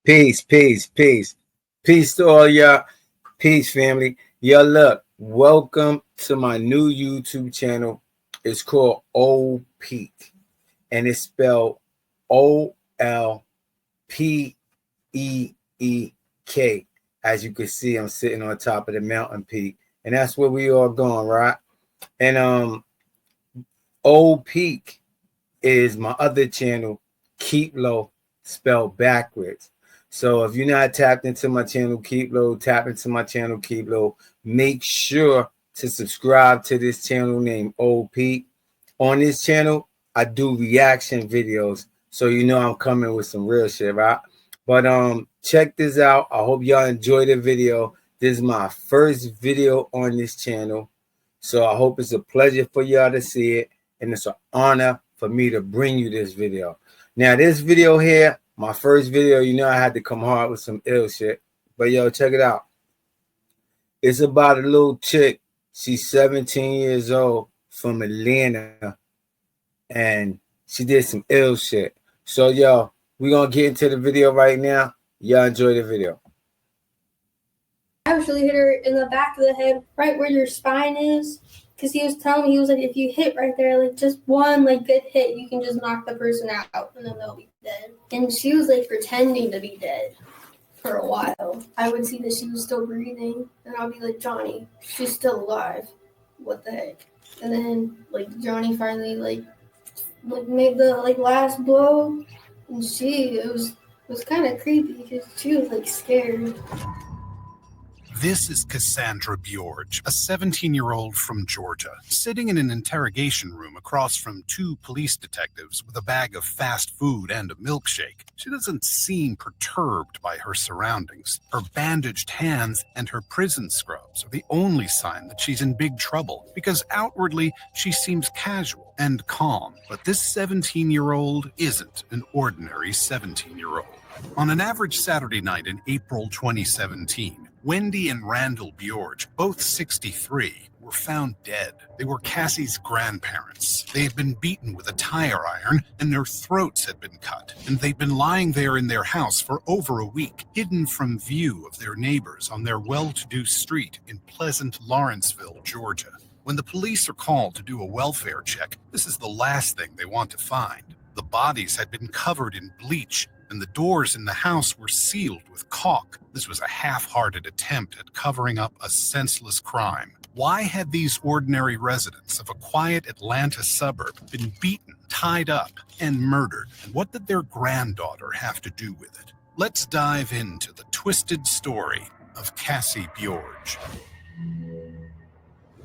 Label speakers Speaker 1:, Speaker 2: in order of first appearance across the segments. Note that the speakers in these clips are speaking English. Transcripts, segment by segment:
Speaker 1: Peace, peace, peace. Peace to all y'all. Peace, family. Yo, look, welcome to my new YouTube channel. It's called OLPEEK, and it's spelled OLPEEK. As you can see, I'm sitting on top of the mountain peak, and that's where we all going, right? And OLPEEK is my other channel, KEEPLO, spelled backwards. So if you're not tapped into my channel, KEEPLO, tap into my channel, KEEPLO. Make sure to subscribe to this channel named OLPEEK. On this channel, I do reaction videos, so you know I'm coming with some real shit, right? But check this out. I hope y'all enjoy the video. This is my first video on this channel, so I hope it's a pleasure for y'all to see it, and it's an honor for me to bring you this video. Now, this video here, my first video, you know I had to come hard with some ill shit. But yo, check it out. It's about a little chick. She's 17 years old from Atlanta. And she did some ill shit. So yo, we're going to get into the video right now. Y'all enjoy the video.
Speaker 2: I actually hit her in the back of the head, right where your spine is. Because he was telling me, he was like, if you hit right there, like just one like good hit, you can just knock the person out and then they'll be dead. And she was like pretending to be dead for a while. I would see that she was still breathing, and I'll be like, Johnny, she's still alive. What the heck? And then like Johnny finally like made the like last blow, and it was kind of creepy because she was like scared.
Speaker 3: This is Cassandra Bjorge, a 17-year-old from Georgia, sitting in an interrogation room across from two police detectives with a bag of fast food and a milkshake. She doesn't seem perturbed by her surroundings. Her bandaged hands and her prison scrubs are the only sign that she's in big trouble, because outwardly she seems casual and calm. But this 17-year-old isn't an ordinary 17-year-old. On an average Saturday night in April 2017, Wendy and Randall Bjorge, both 63, were found dead. They were Cassie's grandparents. They had been beaten with a tire iron, and their throats had been cut. And they'd been lying there in their house for over a week, hidden from view of their neighbors on their well-to-do street in Pleasant Lawrenceville, Georgia. When the police are called to do a welfare check, this is the last thing they want to find. The bodies had been covered in bleach, and the doors in the house were sealed with caulk. This was a half-hearted attempt at covering up a senseless crime. Why had these ordinary residents of a quiet Atlanta suburb been beaten, tied up, and murdered? And what did their granddaughter have to do with it? Let's dive into the twisted story of Cassie Bjorge.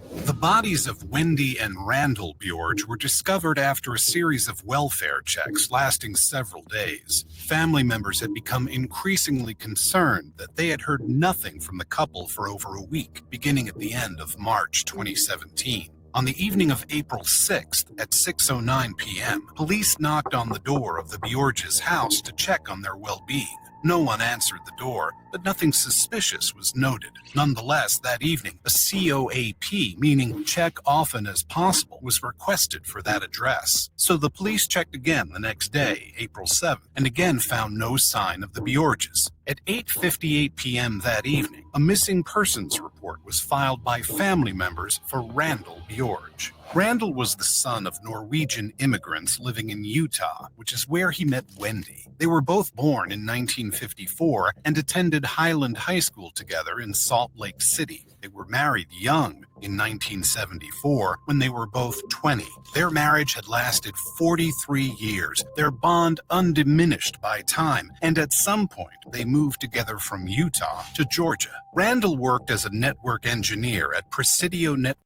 Speaker 3: The bodies of Wendy and Randall Bjorge were discovered after a series of welfare checks lasting several days. Family members had become increasingly concerned that they had heard nothing from the couple for over a week, beginning at the end of March 2017. On the evening of April 6th at 6:09 p.m., police knocked on the door of the Bjorges' house to check on their well-being. No one answered the door, but nothing suspicious was noted. Nonetheless, that evening, a COAP, meaning check often as possible, was requested for that address. So the police checked again the next day, April 7th, and again found no sign of the Bjorges. At 8:58 p.m. that evening, a missing persons report was filed by family members for Randall Bjorge. Randall was the son of Norwegian immigrants living in Utah, which is where he met Wendy. They were both born in 1954 and attended Highland High School together in Salt Lake City. They were married young in 1974 when they were both 20. Their marriage had lasted 43 years, their bond undiminished by time, and at some point they moved together from Utah to Georgia. Randall worked as a network engineer at Presidio Network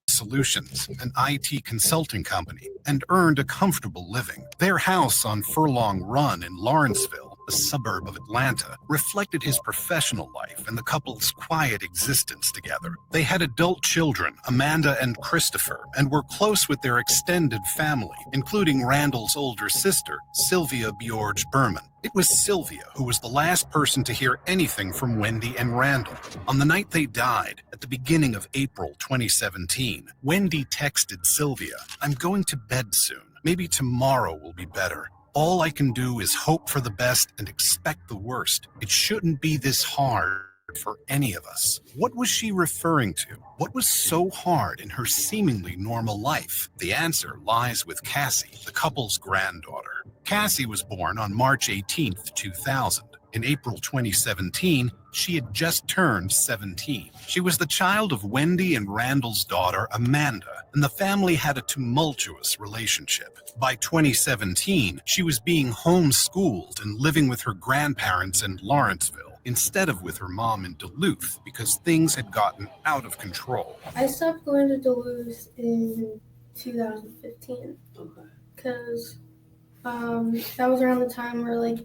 Speaker 3: Solutions, an IT consulting company, and earned a comfortable living. Their house on Furlong Run in Lawrenceville, a suburb of Atlanta, reflected his professional life and the couple's quiet existence together. They had adult children, Amanda and Christopher, and were close with their extended family, including Randall's older sister, Sylvia Bjorge Berman. It was Sylvia who was the last person to hear anything from Wendy and Randall. On the night they died, at the beginning of April 2017, Wendy texted Sylvia, "I'm going to bed soon. Maybe tomorrow will be better." All I can do is hope for the best and expect the worst. It shouldn't be this hard for any of us. What was she referring to? What was so hard in her seemingly normal life? The answer lies with Cassie, the couple's granddaughter. Cassie was born on March 18th, 2000. In April 2017, she had just turned 17. She was the child of Wendy and Randall's daughter, Amanda, and the family had a tumultuous relationship. By 2017, she was being homeschooled and living with her grandparents in Lawrenceville instead of with her mom in Duluth because things had gotten out of control.
Speaker 2: I stopped going to Duluth in 2015 because that was around the time where like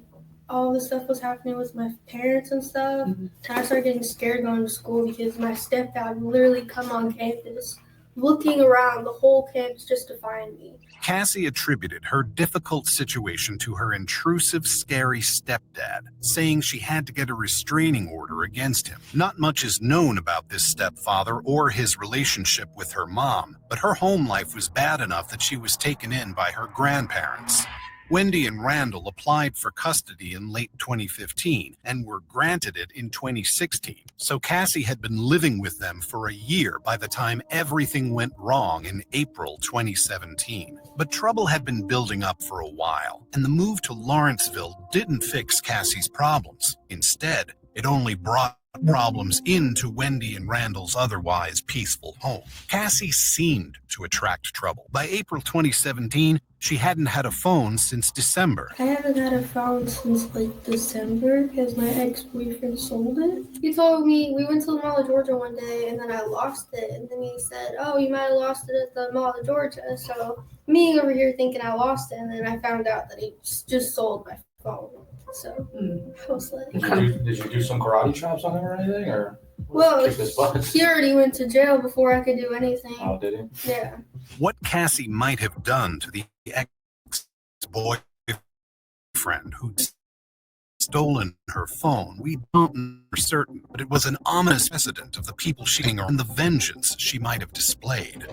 Speaker 2: all this stuff was happening with my parents and stuff. And I started getting scared going to school because my stepdad would literally come on campus looking around the whole campus just to find me.
Speaker 3: Cassie attributed her difficult situation to her intrusive, scary stepdad, saying she had to get a restraining order against him. Not much is known about this stepfather or his relationship with her mom, but her home life was bad enough that she was taken in by her grandparents. Wendy and Randall applied for custody in late 2015 and were granted it in 2016. So Cassie had been living with them for a year by the time everything went wrong in April 2017. But trouble had been building up for a while, and the move to Lawrenceville didn't fix Cassie's problems. Instead, it only brought problems into Wendy and Randall's otherwise peaceful home. Cassie seemed to attract trouble. By April 2017, she hadn't had a phone since December.
Speaker 2: I haven't had a phone since like December because my ex-boyfriend sold it. He told me we went to the Mall of Georgia one day and then I lost it. And then he said, oh, you might have lost it at the Mall of Georgia. So me over here thinking I lost it, and then I found out that he just sold my phone. So I was like,
Speaker 4: did you do some karate chops on him or anything, or?
Speaker 2: Well, he already went to jail before I could do anything.
Speaker 4: Oh, did he?
Speaker 2: Yeah.
Speaker 3: What Cassie might have done to the ex-boyfriend who'd stolen her phone, we don't know for certain, but it was an ominous precedent of the people cheating her and the vengeance she might have displayed.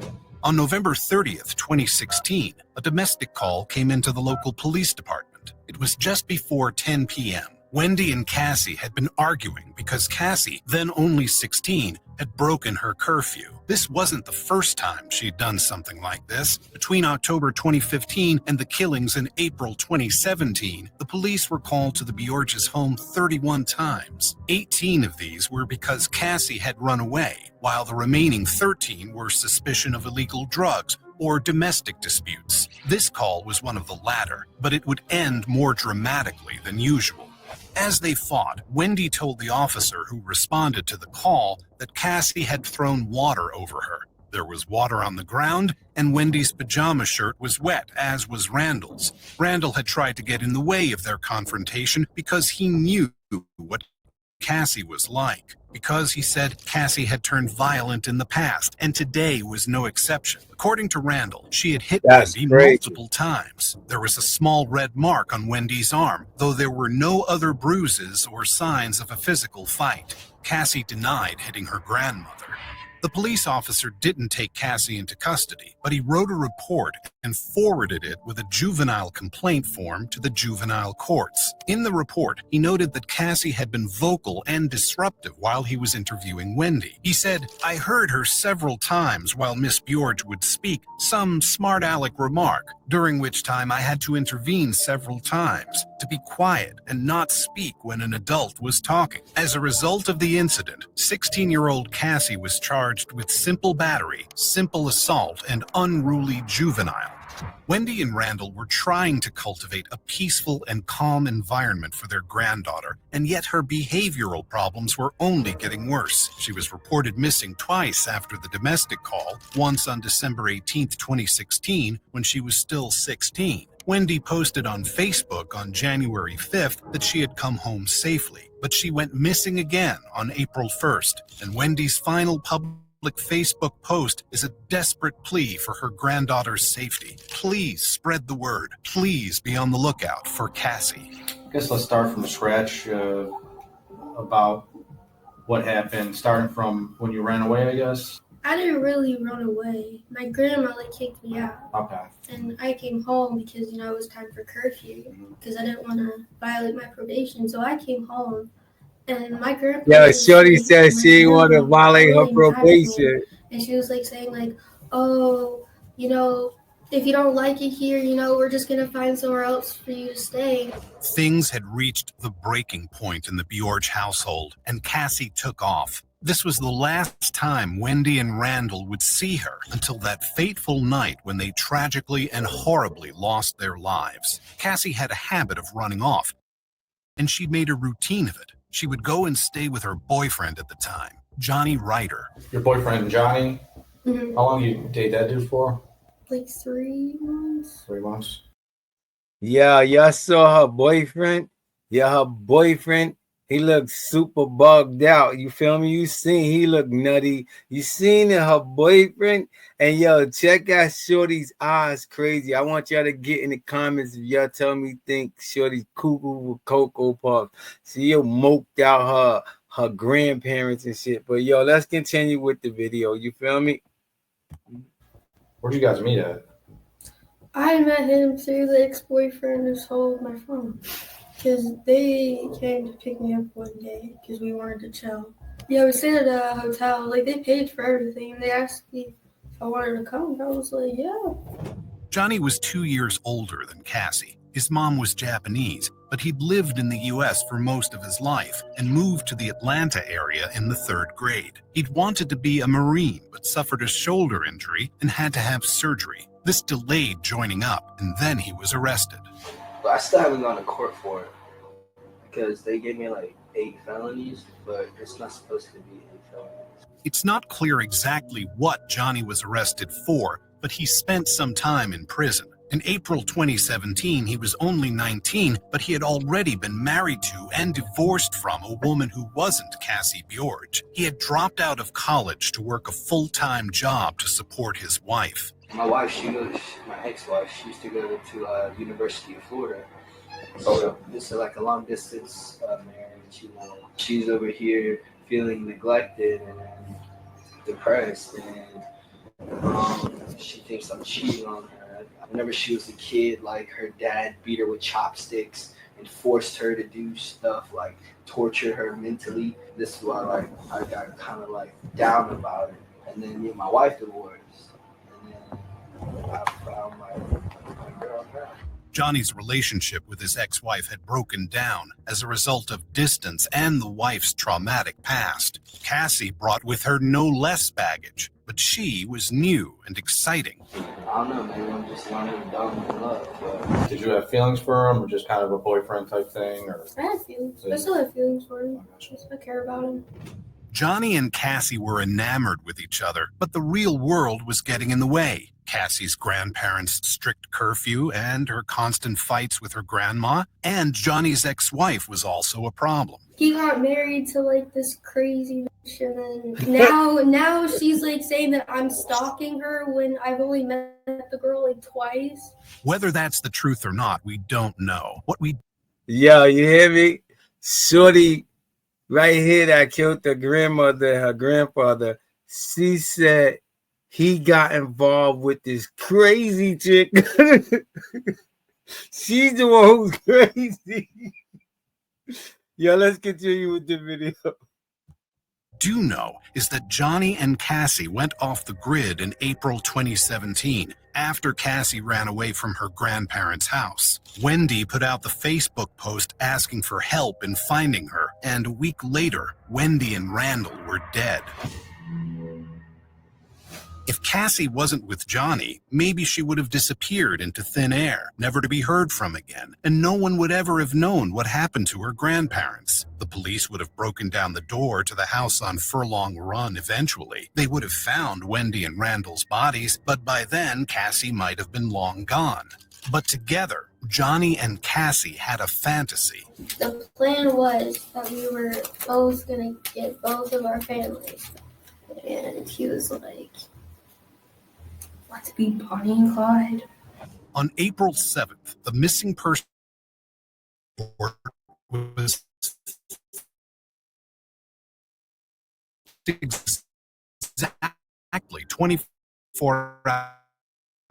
Speaker 3: On November 30th, 2016, a domestic call came into the local police department. It was just before 10 p.m. Wendy and Cassie had been arguing because Cassie, then only 16, had broken her curfew. This wasn't the first time she'd done something like this. Between October 2015 and the killings in April 2017, the police were called to the Bjorges' home 31 times. 18 of these were because Cassie had run away, while the remaining 13 were suspicion of illegal drugs or domestic disputes. This call was one of the latter, but it would end more dramatically than usual. As they fought, Wendy told the officer who responded to the call that Cassie had thrown water over her. There was water on the ground, and Wendy's pajama shirt was wet, as was Randall's. Randall had tried to get in the way of their confrontation because he knew what Cassie was like, because he said Cassie had turned violent in the past, and today was no exception. According to Randall, she had hit Wendy multiple times. There was a small red mark on Wendy's arm, though there were no other bruises or signs of a physical fight. Cassie denied hitting her grandmother. The police officer didn't take Cassie into custody, but he wrote a report and forwarded it with a juvenile complaint form to the juvenile courts. In the report, he noted that Cassie had been vocal and disruptive while he was interviewing Wendy. He said, I heard her several times while Miss Bjorge would speak some smart aleck remark, during which time I had to intervene several times to be quiet and not speak when an adult was talking. As a result of the incident, 16-year-old Cassie was charged with simple battery, simple assault, and unruly juvenile. Wendy and Randall were trying to cultivate a peaceful and calm environment for their granddaughter, and yet her behavioral problems were only getting worse. She was reported missing twice after the domestic call, once on December 18, 2016, when she was still 16. Wendy posted on Facebook on January 5th that she had come home safely, but she went missing again on April 1st, and Wendy's final public Facebook post is a desperate plea for her granddaughter's safety. Please spread the word. Please be on the lookout for Cassie.
Speaker 4: I guess let's start from scratch about what happened, starting from when you ran away, I guess.
Speaker 2: I didn't really run away. My grandma like kicked me out.
Speaker 4: Okay.
Speaker 2: And I came home because, you know, it was time for curfew because I didn't want to violate my probation. So I came home and my grandpa
Speaker 1: Yeah,
Speaker 2: was
Speaker 1: Shorty
Speaker 2: like
Speaker 1: said she didn't want to
Speaker 2: really,
Speaker 1: violate her
Speaker 2: really mad at me.
Speaker 1: probation.
Speaker 2: And she was like saying like, oh, you know, if you don't like it here, you know, we're just going to find somewhere else for you to stay.
Speaker 3: Things had reached the breaking point in the Bjorge household, and Cassie took off. This was the last time Wendy and Randall would see her until that fateful night when they tragically and horribly lost their lives. Cassie had a habit of running off, and she made a routine of it. She would go and stay with her boyfriend at the time, Johnny Ryder.
Speaker 4: Your boyfriend, Johnny,
Speaker 2: Mm-hmm.
Speaker 4: how long you date that dude for?
Speaker 2: Like 3 months.
Speaker 4: 3 months.
Speaker 1: Yeah, y'all saw her boyfriend. Yeah, her boyfriend. He looked super bugged out. You feel me? You seen he looked nutty. You seen it, her boyfriend. And yo, check out Shorty's eyes crazy. I want y'all to get in the comments if y'all tell me think Shorty's cuckoo with Cocoa Puffs. See, yo moped out her grandparents and shit. But yo, let's continue with the video. You feel me?
Speaker 4: Where'd you guys meet at?
Speaker 2: I met him through the ex-boyfriend who sold my phone. Because they came to pick me up one day because we wanted to chill. Yeah, we stayed at a hotel. Like, they paid for everything. They asked me if I wanted to come. I was like, yeah.
Speaker 3: Johnny was 2 years older than Cassie. His mom was Japanese, but he'd lived in the U.S. for most of his life and moved to the Atlanta area in the 3rd grade. He'd wanted to be a Marine, but suffered a shoulder injury and had to have surgery. This delayed joining up, and then he was arrested.
Speaker 5: But I still haven't gone to court for it because they gave me like 8 felonies, but it's not supposed to be 8 felonies.
Speaker 3: It's not clear exactly what Johnny was arrested for, but he spent some time in prison. In April 2017, he was only 19, but he had already been married to and divorced from a woman who wasn't Cassie Bjorge. He had dropped out of college to work a full-time job to support his wife.
Speaker 5: My wife, my ex-wife, she used to go to University of Florida. So this is like a long distance marriage. You know, she's over here feeling neglected and depressed, and she thinks I'm cheating on her. Whenever she was a kid, like her dad beat her with chopsticks and forced her to do stuff like torture her mentally. This is why like I got kind of like down about it. And then me and my wife divorced. And then I found my girl now.
Speaker 3: Johnny's relationship with his ex-wife had broken down as a result of distance and the wife's traumatic past. Cassie brought with her no less baggage, but she was new and exciting.
Speaker 5: I don't know, maybe I'm just learning to dumb in love. But
Speaker 4: Did you have feelings for him, or just kind of a boyfriend type thing? Or
Speaker 2: I had feelings. I still have feelings for him. I care about him.
Speaker 3: Johnny and Cassie were enamored with each other, but the real world was getting in the way. Cassie's grandparents' strict curfew and her constant fights with her grandma, and Johnny's ex-wife was also a problem.
Speaker 2: He got married to like this crazy bitch, and then now she's like saying that I'm stalking her when I've only met the girl like twice.
Speaker 3: Whether that's the truth or not, we don't know.
Speaker 1: Yo, you hear me? Shorty right here that killed the grandmother, her grandfather. She said he got involved with this crazy chick. She's the one who's crazy. Yo, let's continue with the video.
Speaker 3: Do know is that Johnny and Cassie went off the grid in April 2017 after Cassie ran away from her grandparents' house. Wendy put out the Facebook post asking for help in finding her, and a week later, Wendy and Randall were dead. If Cassie wasn't with Johnny, maybe she would have disappeared into thin air, never to be heard from again, and no one would ever have known what happened to her grandparents. The police would have broken down the door to the house on Furlong Run eventually. They would have found Wendy and Randall's bodies, but by then, Cassie might have been long gone. But together, Johnny and Cassie had a fantasy.
Speaker 2: The plan was that we were both going to get both of our families. And he was like, let's be Bonnie and Clyde.
Speaker 3: On April 7th, the missing person report was exactly Exactly 24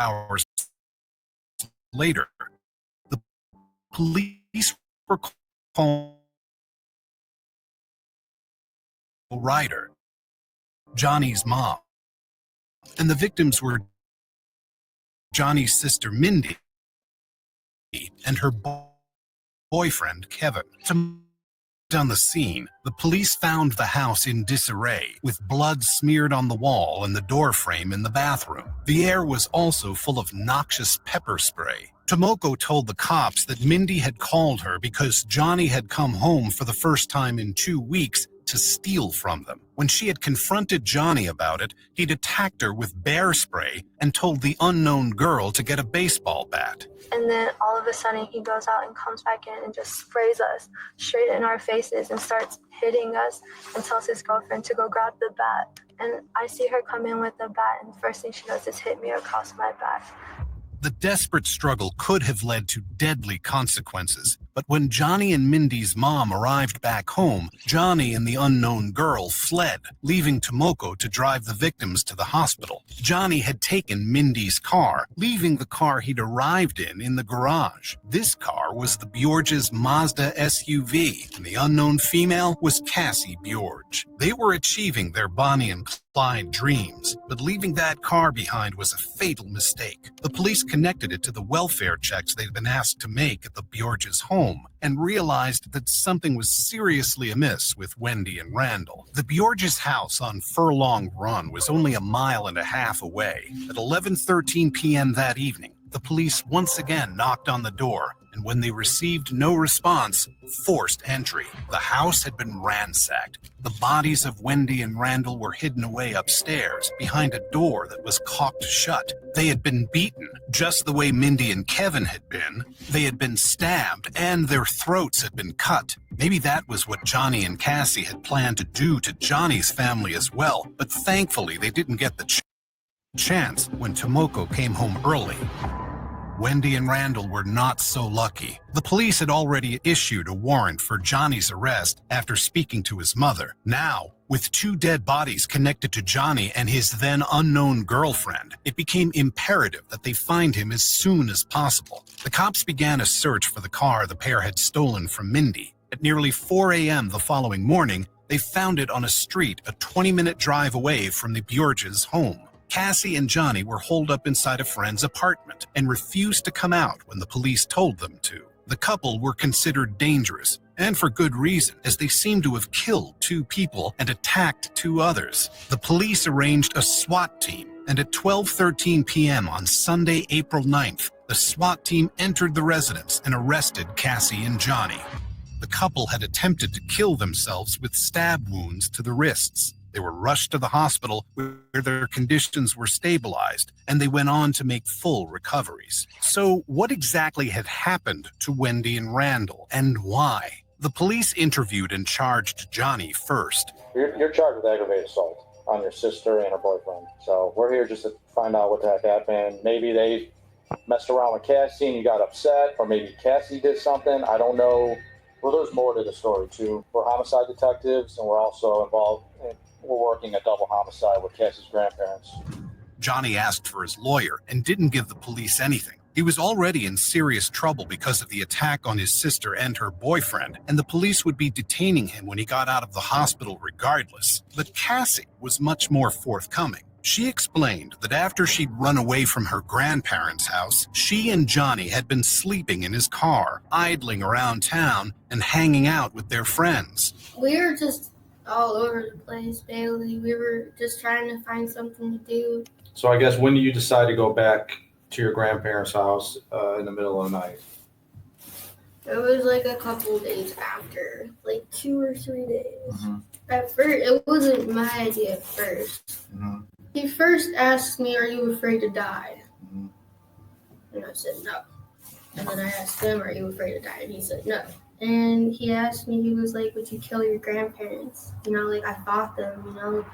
Speaker 3: hours later, the police were called Ryder, Johnny's mom, and the victims were Johnny's sister Mindy and her boyfriend Kevin. On the scene, the police found the house in disarray, with blood smeared on the wall and the door frame in the bathroom. The air was also full of noxious pepper spray. Tomoko told the cops that Mindy had called her because Johnny had come home for the first time in 2 weeks to steal from them. When she had confronted Johnny about it, he'd attacked her with bear spray and told the unknown girl to get a baseball bat.
Speaker 6: And then all of a sudden he goes out and comes back in and just sprays us straight in our faces and starts hitting us and tells his girlfriend to go grab the bat. And I see her come in with the bat, and the first thing she does is hit me across my back.
Speaker 3: The desperate struggle could have led to deadly consequences, but when Johnny and Mindy's mom arrived back home, Johnny and the unknown girl fled, leaving Tomoko to drive the victims to the hospital. Johnny had taken Mindy's car, leaving the car he'd arrived in the garage. This car was the Bjorge's Mazda SUV, and the unknown female was Cassie Bjorge. They were achieving their Bonnie and Clyde dreams, but leaving that car behind was a fatal mistake. The police connected it to the welfare checks they'd been asked to make at the Bjorge's home and realized that something was seriously amiss with Wendy and Randall. The Bjorge's house on Furlong Run was only 1.5 miles away. At 11:13 p.m. that evening, the police once again knocked on the door, and when they received no response, forced entry. The house had been ransacked. The bodies of Wendy and Randall were hidden away upstairs, behind a door that was caulked shut. They had been beaten, just the way Mindy and Kevin had been. They had been stabbed, and their throats had been cut. Maybe that was what Johnny and Cassie had planned to do to Johnny's family as well, but thankfully they didn't get the chance when Tomoko came home early. Wendy and Randall were not so lucky. The police had already issued a warrant for Johnny's arrest after speaking to his mother. Now, with 2 dead bodies connected to Johnny and his then unknown girlfriend, it became imperative that they find him as soon as possible. The cops began a search for the car the pair had stolen from Mindy. At nearly 4 a.m. the following morning, they found it on a street a 20-minute drive away from the Bjorge's home. Cassie and Johnny were holed up inside a friend's apartment and refused to come out when the police told them to. The couple were considered dangerous, and for good reason, as they seemed to have killed 2 people and attacked 2 others. The police arranged a SWAT team, and at 12:13 p.m. on Sunday, April 9th, the SWAT team entered the residence and arrested Cassie and Johnny. The couple had attempted to kill themselves with stab wounds to the wrists. They were rushed to the hospital where their conditions were stabilized, and they went on to make full recoveries. So what exactly had happened to Wendy and Randall, and why? The police interviewed and charged Johnny first.
Speaker 4: You're charged with aggravated assault on your sister and her boyfriend. So we're here just to find out what the heck happened. Maybe they messed around with Cassie and you got upset, or maybe Cassie did something. I don't know. Well, there's more to the story, too. We're homicide detectives, and we're also involved in we're working a double homicide with Cassie's grandparents.
Speaker 3: Johnny asked for his lawyer and didn't give the police anything. He was already in serious trouble because of the attack on his sister and her boyfriend, and the police would be detaining him when he got out of the hospital regardless. But Cassie was much more forthcoming. She explained that after she'd run away from her grandparents' house, she and Johnny had been sleeping in his car, idling around town, and hanging out with their friends.
Speaker 2: We were just all over the place, Bailey. We were just trying to find something to do.
Speaker 4: So I guess when do you decide to go back to your grandparents' house in the middle of the night?
Speaker 2: It was like a couple days after, like 2 or 3 days.
Speaker 4: Mm-hmm.
Speaker 2: At first, it wasn't my idea at first.
Speaker 4: Mm-hmm.
Speaker 2: He first asked me, "Are you afraid to die?"
Speaker 4: Mm-hmm.
Speaker 2: And I said no. And then I asked him, "Are you afraid to die?" And he said no. And he asked me, he was like, "Would you kill your grandparents?" You know, like I fought them, you know.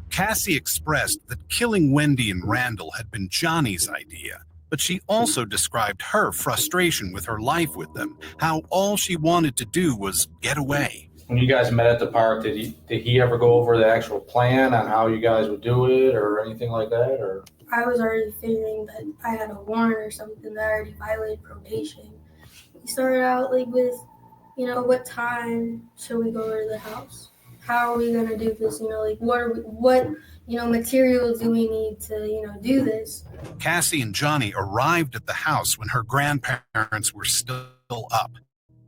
Speaker 3: Cassie expressed that killing Wendy and Randall had been Johnny's idea, but she also described her frustration with her life with them, how all she wanted to do was get away.
Speaker 4: When you guys met at the park, did he ever go over the actual plan on how you guys would do it or anything like that? Or
Speaker 2: I was already figuring that I had a warrant or something that I already violated probation. We started out like with, what time should we go over to the house? How are we gonna do this? Like what materials do we need to, do this?
Speaker 3: Cassie and Johnny arrived at the house when her grandparents were still up,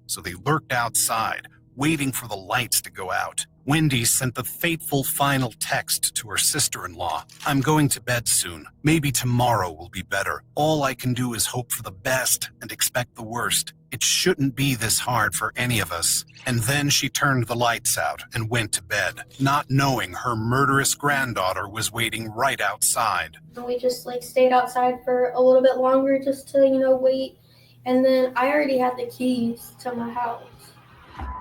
Speaker 3: so they lurked outside, waiting for the lights to go out. Wendy sent the fateful final text to her sister-in-law. "I'm going to bed soon. Maybe tomorrow will be better. All I can do is hope for the best and expect the worst. It shouldn't be this hard for any of us." And then she turned the lights out and went to bed, not knowing her murderous granddaughter was waiting right outside.
Speaker 2: And we just stayed outside for a little bit longer just to, wait. And then I already had the keys to my house.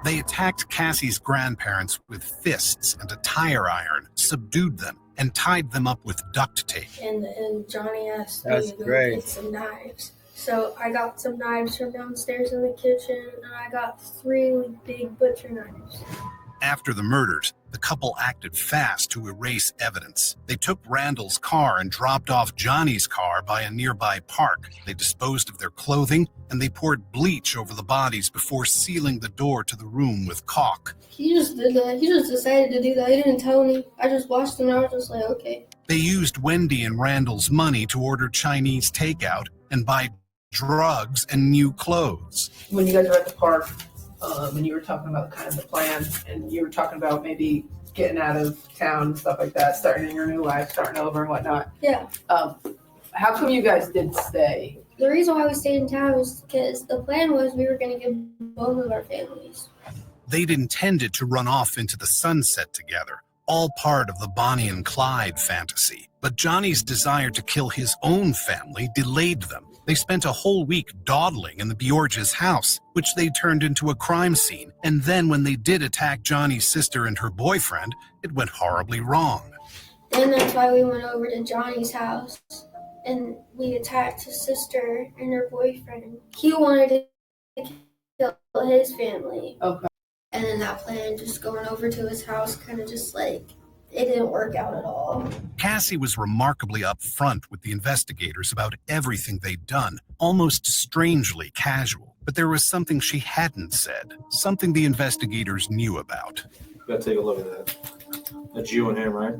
Speaker 3: They attacked Cassie's grandparents with fists and a tire iron, subdued them, and tied them up with duct tape.
Speaker 2: And Johnny asked me to go get some knives. So I got some knives from downstairs in the kitchen, and I got 3 big butcher knives.
Speaker 3: After the murders, the couple acted fast to erase evidence. They took Randall's car and dropped off Johnny's car by a nearby park. They disposed of their clothing, and they poured bleach over the bodies before sealing the door to the room with caulk.
Speaker 2: He just did that. He just decided to do that. He didn't tell me. I just watched him, and I was just like, okay.
Speaker 3: They used Wendy and Randall's money to order Chinese takeout and buy drugs and new clothes.
Speaker 7: When you guys were at the park, when you were talking about kind of the plan, and you were talking about maybe getting out of town and stuff like that, starting your new life, starting over and whatnot.
Speaker 2: Yeah.
Speaker 7: How come you guys did stay?
Speaker 2: The reason why we stayed in town was because the plan was we were going to give both of our families.
Speaker 3: They'd intended to run off into the sunset together, all part of the Bonnie and Clyde fantasy. But Johnny's desire to kill his own family delayed them. They spent a whole week dawdling in the Bjorges' house, which they turned into a crime scene. And then when they did attack Johnny's sister and her boyfriend, it went horribly wrong.
Speaker 2: And that's why we went over to Johnny's house, and we attacked his sister and her boyfriend. He wanted to kill his family.
Speaker 7: Okay.
Speaker 2: And then that plan, just going over to his house, kind of just it didn't work out at all.
Speaker 3: Cassie was remarkably upfront with the investigators about everything they'd done, almost strangely casual. But there was something she hadn't said, something the investigators knew about.
Speaker 4: you gotta take a look at that. That's you and him, right?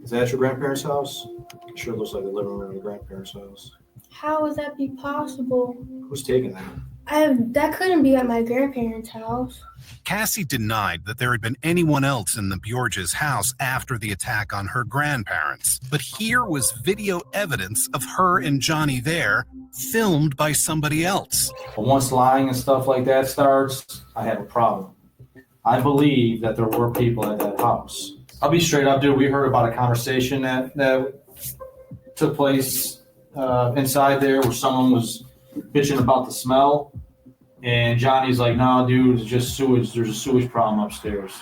Speaker 4: Is that your grandparents' house? It sure looks like the living room of your grandparents' house.
Speaker 2: How would that be possible?
Speaker 4: Who's taking that?
Speaker 2: That couldn't be at my grandparents' house.
Speaker 3: Cassie denied that there had been anyone else in the Bjorges' house after the attack on her grandparents. But here was video evidence of her and Johnny there, filmed by somebody else.
Speaker 4: But once lying and stuff like that starts, I have a problem. I believe that there were people at that house. I'll be straight up, dude. We heard about a conversation that took place inside there where someone was bitching about the smell. And Johnny's like, no, dude, it's just sewage. There's a sewage problem upstairs.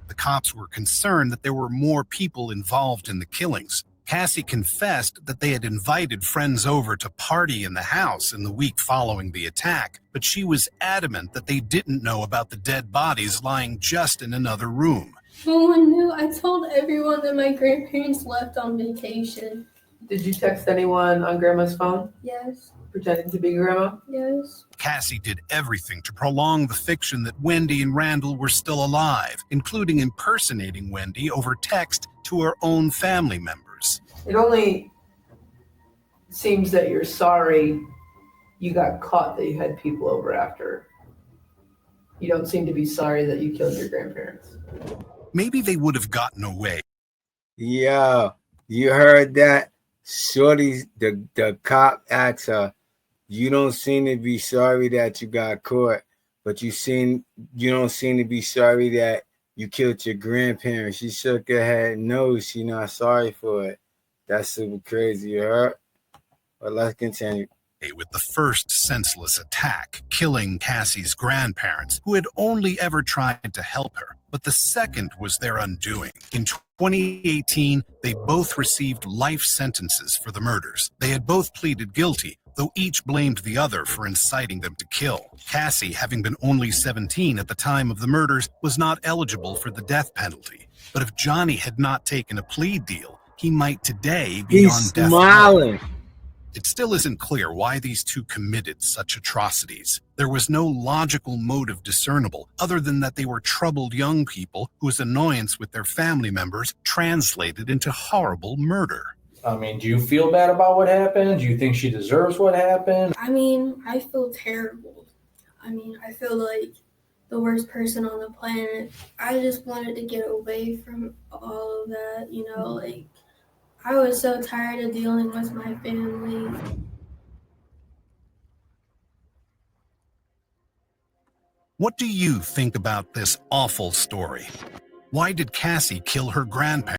Speaker 3: The cops were concerned that there were more people involved in the killings. Cassie confessed that they had invited friends over to party in the house in the week following the attack, but she was adamant that they didn't know about the dead bodies lying just in another room.
Speaker 2: No one knew. I told everyone that my grandparents left on vacation.
Speaker 7: Did you text anyone on Grandma's phone?
Speaker 2: Yes.
Speaker 7: Pretending to be Grandma?
Speaker 2: Yes.
Speaker 3: Cassie did everything to prolong the fiction that Wendy and Randall were still alive, including impersonating Wendy over text to her own family members.
Speaker 7: It only seems that you're sorry you got caught, that you had people over after. You don't seem to be sorry that you killed your grandparents.
Speaker 3: Maybe they would have gotten away.
Speaker 1: Yeah, you heard that? Shorty, the cop asked her, you don't seem to be sorry that you got caught, but you don't seem to be sorry that you killed your grandparents. She shook her head. No, she's not sorry for it. That's super crazy, you heard? But let's continue.
Speaker 3: With the first senseless attack, killing Cassie's grandparents, who had only ever tried to help her. But the second was their undoing. In 2018, they both received life sentences for the murders. They had both pleaded guilty, though each blamed the other for inciting them to kill. Cassie, having been only 17 at the time of the murders, was not eligible for the death penalty. But if Johnny had not taken a plea deal, he might today be
Speaker 1: He's
Speaker 3: on death row.
Speaker 1: smiling.
Speaker 3: It still isn't clear why these two committed such atrocities. There was no logical motive discernible, other than that they were troubled young people whose annoyance with their family members translated into horrible murder.
Speaker 8: I mean, do you feel bad about what happened? Do you think she deserves what happened?
Speaker 2: I mean, I feel terrible. I mean, I feel like the worst person on the planet. I just wanted to get away from all of that, you know, like, I was so tired of dealing with my family.
Speaker 3: What do you think about this awful story? Why did Cassie kill her grandparents?